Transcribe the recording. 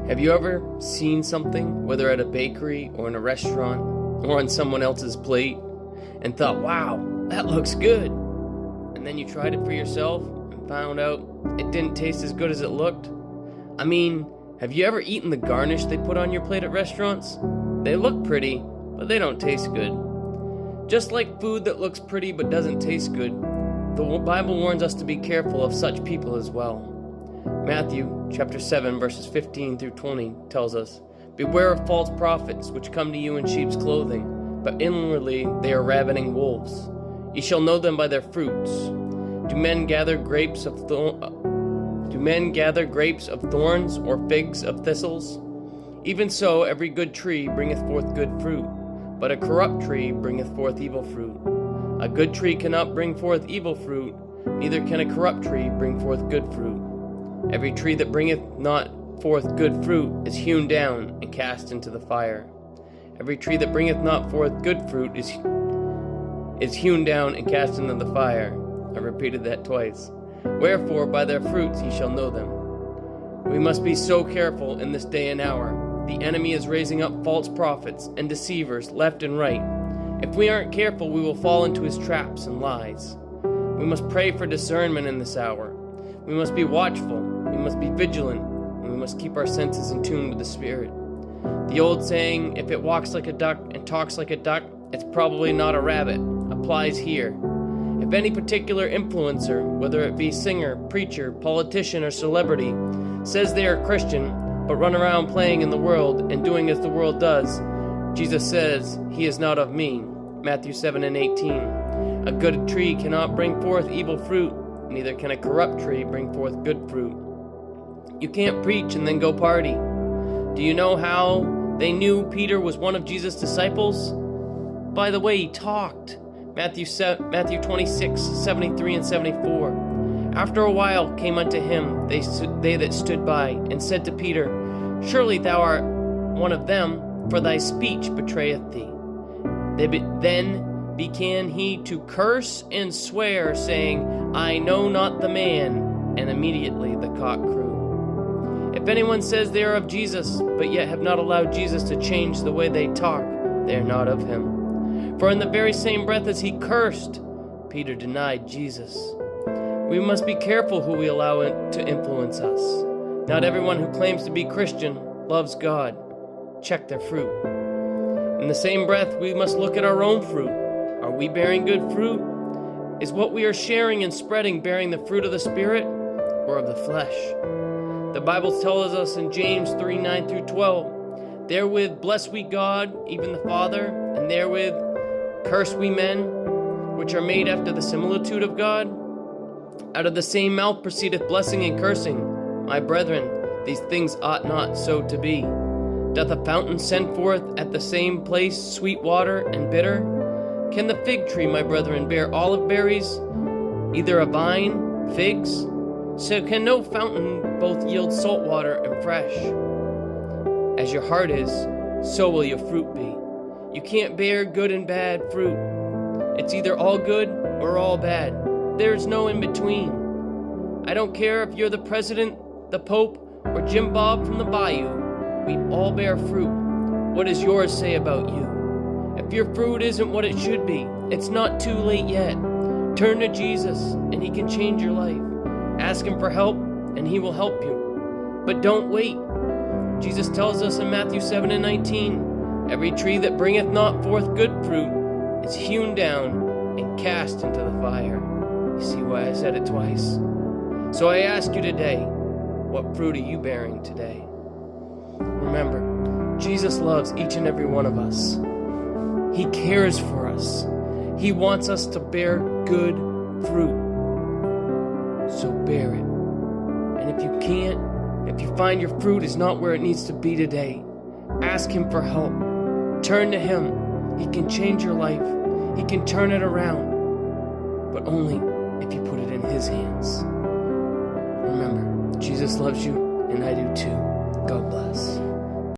Have you ever seen something, whether at a bakery or in a restaurant or on someone else's plate, and thought, wow, that looks good? And then you tried it for yourself and found out it didn't taste as good as it looked? I mean, have you ever eaten the garnish they put on your plate at restaurants? They look pretty, but they don't taste good. Just like food that looks pretty but doesn't taste good, the Bible warns us to be careful of such people as well. Matthew chapter 7 verses 15 through 20 tells us, "Beware of false prophets which come to you in sheep's clothing, but inwardly they are ravening wolves. Ye shall know them by their fruits. Do men gather grapes of thorns or figs of thistles? Even so every good tree bringeth forth good fruit, but a corrupt tree bringeth forth evil fruit. A good tree cannot bring forth evil fruit, neither can a corrupt tree bring forth good fruit. Every tree that bringeth not forth good fruit is hewn down and cast into the fire. Every tree that bringeth not forth good fruit is hewn down and cast into the fire." I repeated that twice. "Wherefore by their fruits ye shall know them." We must be so careful in this day and hour. The enemy is raising up false prophets and deceivers left and right. If we aren't careful, we will fall into his traps and lies. We must pray for discernment in this hour. We must be watchful, we must be vigilant, and we must keep our senses in tune with the Spirit. The old saying, "If it walks like a duck and talks like a duck, it's probably not a rabbit," applies here. If any particular influencer, whether it be singer, preacher, politician, or celebrity, says they are Christian, but run around playing in the world and doing as the world does, Jesus says, "He is not of me." Matthew 7 and 18. A good tree cannot bring forth evil fruit, neither can a corrupt tree bring forth good fruit. You can't preach and then go party. Do you know how they knew Peter was one of Jesus' disciples? By the way he talked. Matthew 26, 73 and 74. "After a while came unto him they that stood by, and said to Peter, Surely thou art one of them, for thy speech betrayeth thee. Then began he to curse and swear, saying, I know not the man. And immediately the cock crew." If anyone says they are of Jesus, but yet have not allowed Jesus to change the way they talk, they are not of him. For in the very same breath as he cursed, Peter denied Jesus. We must be careful who we allow to influence us. Not everyone who claims to be Christian loves God. Check their fruit. In the same breath, we must look at our own fruit. Are we bearing good fruit? Is what we are sharing and spreading bearing the fruit of the Spirit or of the flesh? The Bible tells us in James 3, 9 through 12, "Therewith bless we God, even the Father, and therewith curse we men, which are made after the similitude of God. Out of the same mouth proceedeth blessing and cursing. My brethren, these things ought not so to be. Doth a fountain send forth at the same place sweet water and bitter? Can the fig tree, my brethren, bear olive berries? Either a vine, figs? So can no fountain both yield salt water and fresh? As your heart is, so will your fruit be. You can't bear good and bad fruit. It's either all good or all bad. There's no in between. I don't care if you're the president, the pope, or Jim Bob from the bayou. We all bear fruit. What does yours say about you? If your fruit isn't what it should be, it's not too late yet. Turn to Jesus, and he can change your life. Ask him for help, and he will help you. But don't wait. Jesus tells us in Matthew 7 and 19, "Every tree that bringeth not forth good fruit is hewn down and cast into the fire." You see why I said it twice? So I ask you today, what fruit are you bearing today? Remember, Jesus loves each and every one of us. He cares for us. He wants us to bear good fruit. So bear it. And if you can't, if you find your fruit is not where it needs to be today, ask him for help. Turn to him. He can change your life. He can turn it around. But only if you put it in his hands. Remember, Jesus loves you, and I do too. God bless.